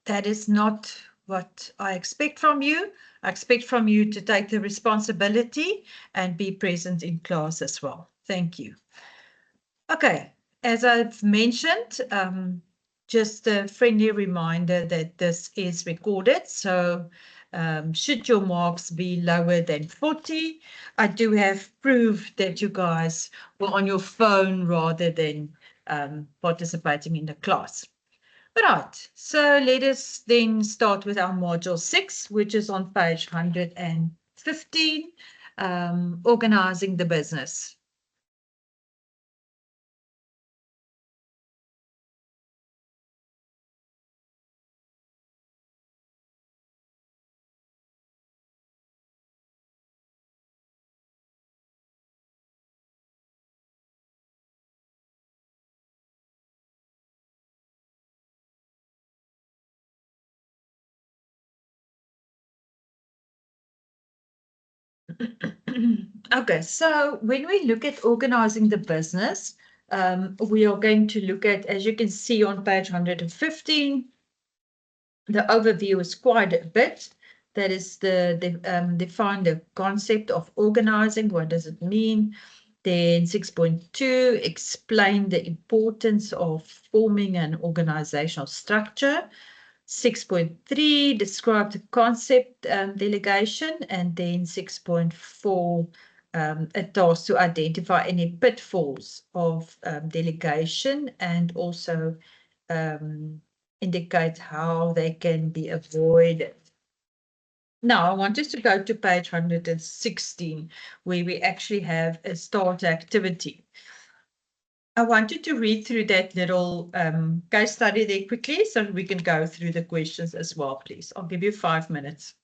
That is not what I expect from you. I expect from you to take the responsibility and be present in class as well. Thank you. Okay, as I've mentioned, just a friendly reminder that this is recorded. So should your marks be lower than 40, I do have proof that you guys were on your phone rather than participating in the class. All right, so let us then start with our module 6, which is on page 115, organizing the business. Okay, so when we look at organizing the business, we are going to look at, as you can see on page 115, the overview is quite a bit. That is define the concept of organizing. What does it mean? Then 6.2, explain the importance of forming an organizational structure. 6.3, describe the concept delegation, and then 6.4, a task to identify any pitfalls of delegation and also indicate how they can be avoided. Now, I want us to go to page 116, where we actually have a start activity. I wanted to read through that little case study there quickly so we can go through the questions as well, please. I'll give you 5 minutes.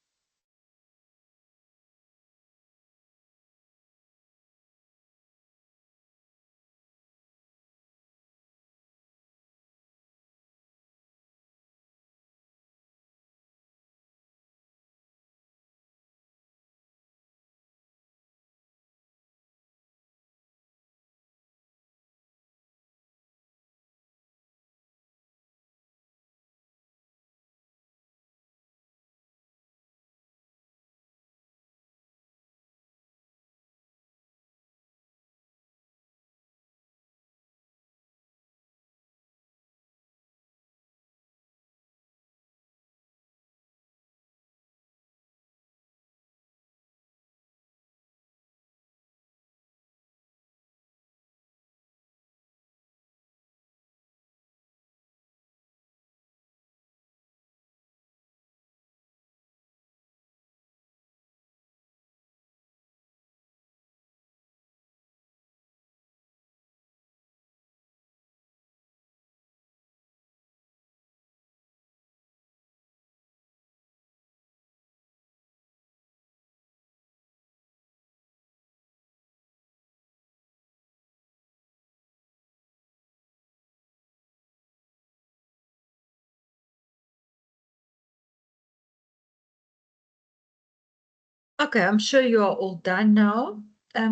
Okay, I'm sure you are all done now.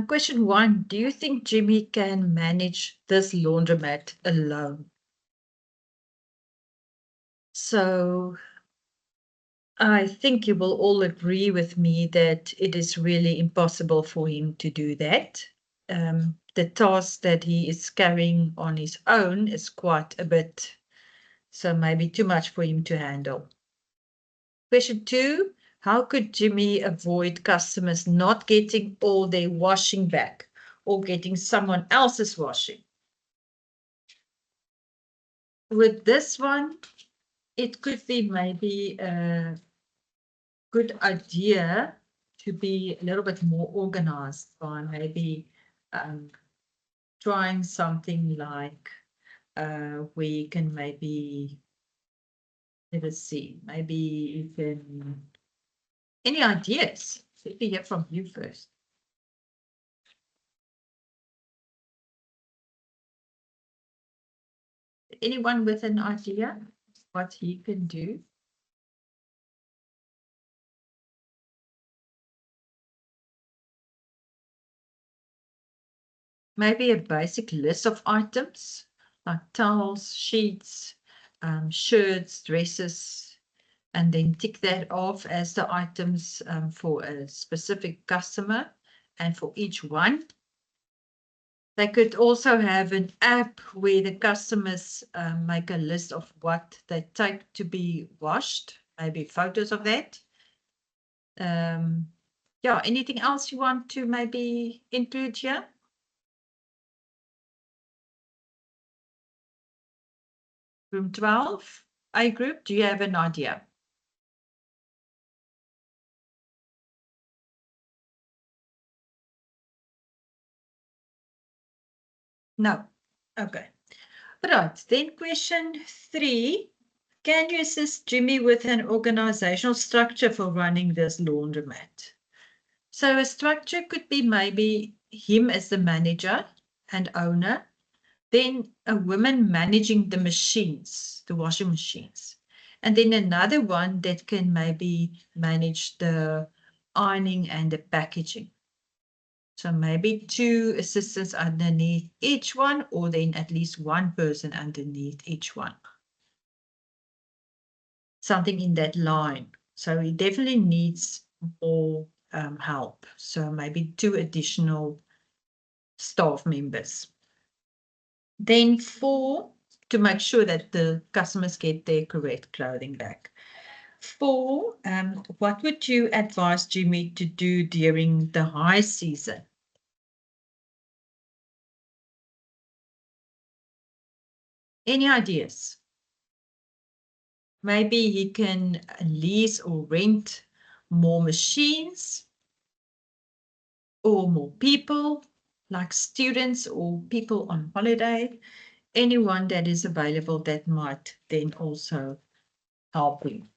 Question 1, do you think Jimmy can manage this laundromat alone? So I think you will all agree with me that it is really impossible for him to do that. The task that he is carrying on his own is quite a bit, so maybe too much for him to handle. Question 2, how could Jimmy avoid customers not getting all their washing back or getting someone else's washing? With this one, it could be maybe a good idea to be a little bit more organized by maybe trying something like where you can maybe, let us see, maybe you can, any ideas? Let me hear from you first. Anyone with an idea what he can do? Maybe a basic list of items like towels, sheets, shirts, dresses, and then tick that off as the items for a specific customer and for each one. They could also have an app where the customers make a list of what they take to be washed, maybe photos of that. Yeah, anything else you want to maybe include here? Room 12, A group, do you have an idea? No. Okay. Right. Then question 3. Can you assist Jimmy with an organizational structure for running this laundromat? So a structure could be maybe him as the manager and owner, then a woman managing the machines, the washing machines, and then another one that can maybe manage the ironing and the packaging. So maybe 2 assistants underneath each one, or then at least 1 person underneath each one. Something in that line. So he definitely needs more help. So maybe 2 additional staff members. Then 4, to make sure that the customers get their correct clothing back. 4, what would you advise Jimmy to do during the high season? Any ideas? Maybe he can lease or rent more machines or more people, like students or people on holiday. Anyone that is available that might then also help him.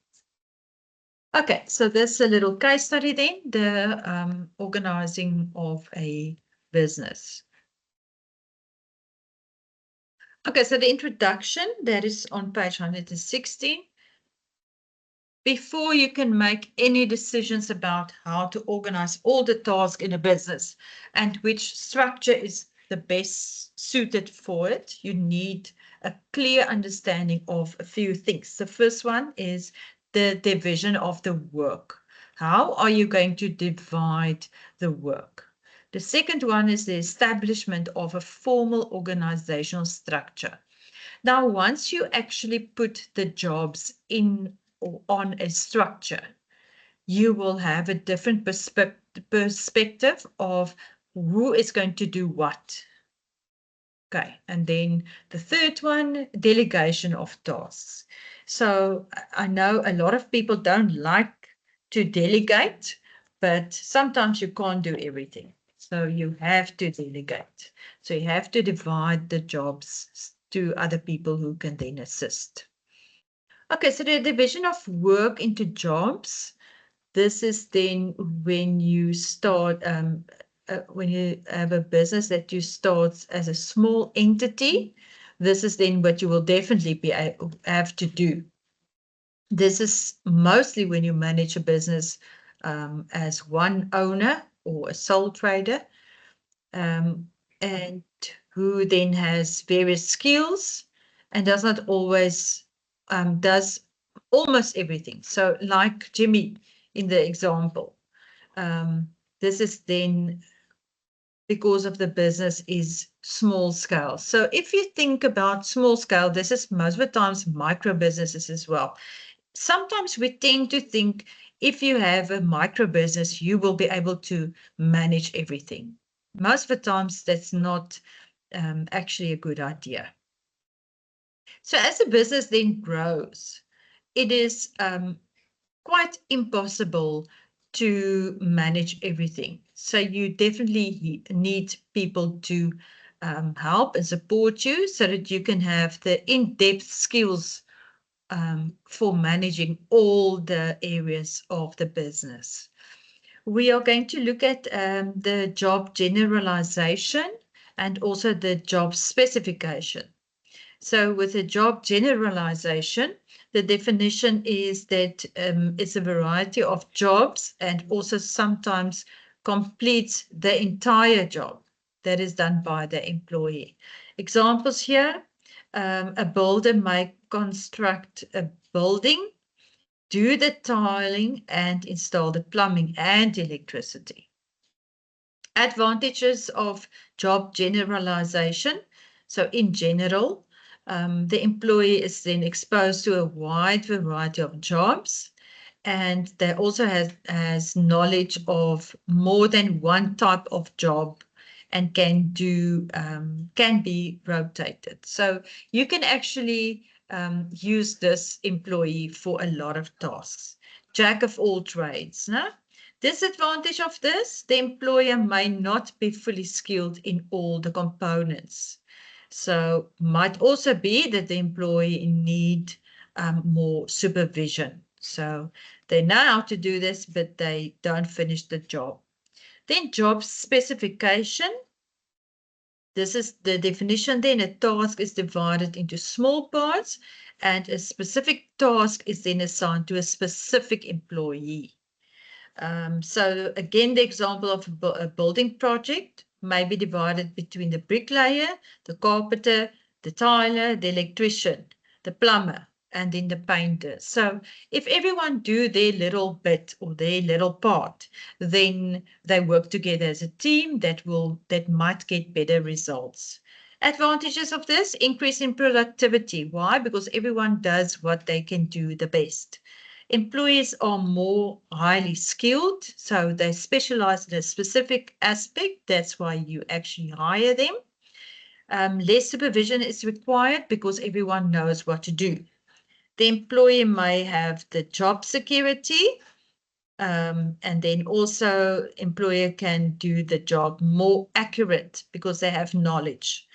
Okay, so that's a little case study then, the organizing of a business. Okay, so the introduction, that is on page 116. Before you can make any decisions about how to organize all the tasks in a business and which structure is the best suited for it, you need a clear understanding of a few things. The first one is the division of the work. How are you going to divide the work? The second one is the establishment of a formal organizational structure. Now, once you actually put the jobs in or on a structure, you will have a different perspective of who is going to do what. Okay, and then the third one, delegation of tasks. So I know a lot of people don't like to delegate, but sometimes you can't do everything. So you have to delegate. So you have to divide the jobs to other people who can then assist. Okay, so the division of work into jobs, this is then when you start, when you have a business that you start as a small entity, this is then what you will definitely have to do. This is mostly when you manage a business as one owner or a sole trader, and who then has various skills and does not always does almost everything. So like Jimmy in the example, this is then because of the business is small scale. So if you think about small scale, this is most of the times micro businesses as well. Sometimes we tend to think if you have a micro business, you will be able to manage everything. Most of the times that's not actually a good idea. So as the business then grows, it is quite impossible to manage everything. So you definitely need people to help and support you so that you can have the in-depth skills for managing all the areas of the business. We are going to look at the job generalization and also the job specification. So with a job generalization, the definition is that it's a variety of jobs and also sometimes completes the entire job that is done by the employee. Examples here, A builder may construct a building, do the tiling, and install the plumbing and electricity. Advantages of job generalization. So in general, the employee is then exposed to a wide variety of jobs, and they also has knowledge of more than one type of job and can be rotated. So you can actually use this employee for a lot of tasks. Jack of all trades. No? Disadvantage of this, the employer may not be fully skilled in all the components. So might also be that the employee need more supervision. So they know how to do this, but they don't finish the job. Then job specification. This is the definition then. A task is divided into small parts and a specific task is then assigned to a specific employee. So again, the example of a building project may be divided between the bricklayer, the carpenter, the tiler, the electrician, the plumber, and then the painter. So if everyone do their little bit or their little part, then they work together as a team that might get better results. Advantages of this, increase in productivity. Why? Because everyone does what they can do the best. Employees are more highly skilled, so they specialize in a specific aspect. That's why you actually hire them. Less supervision is required because everyone knows what to do. The employee may have the job security, and then also employer can do the job more accurate because they have knowledge.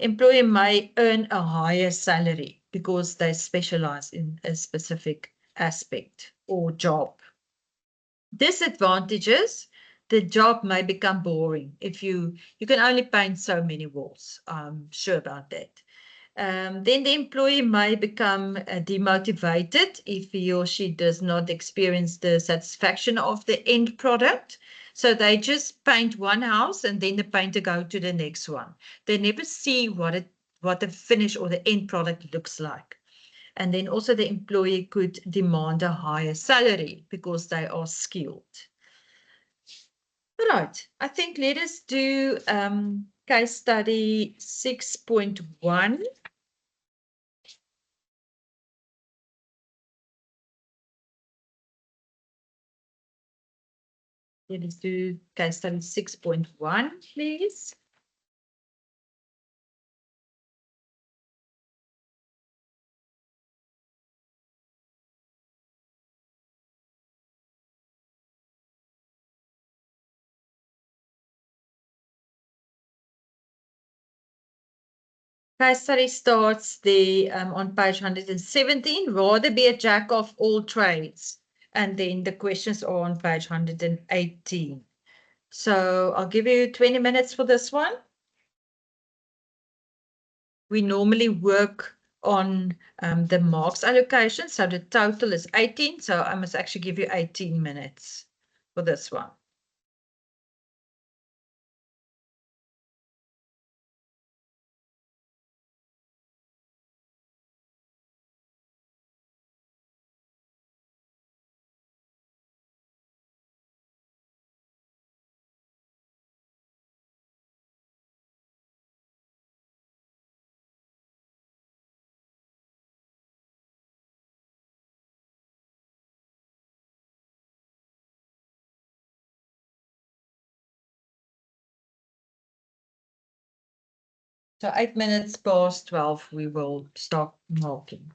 Employer may earn a higher salary because they specialize in a specific aspect or job. Disadvantages, the job may become boring if you can only paint so many walls. I'm sure about that. Then the employee may become demotivated if he or she does not experience the satisfaction of the end product. So they just paint one house and then the painter go to the next one. They never see what the finish or the end product looks like. And then also the employee could demand a higher salary because they are skilled. All right, I think let us do case study 6.1. Let us do case study 6.1, please. Case study starts on page 117, rather be a jack of all trades. And then the questions are on page 118. So I'll give you 20 minutes for this one. We normally work on the marks allocation. So the total is 18. So I must actually give you 18 minutes for this one. So 8 minutes past 12, we will stop marking.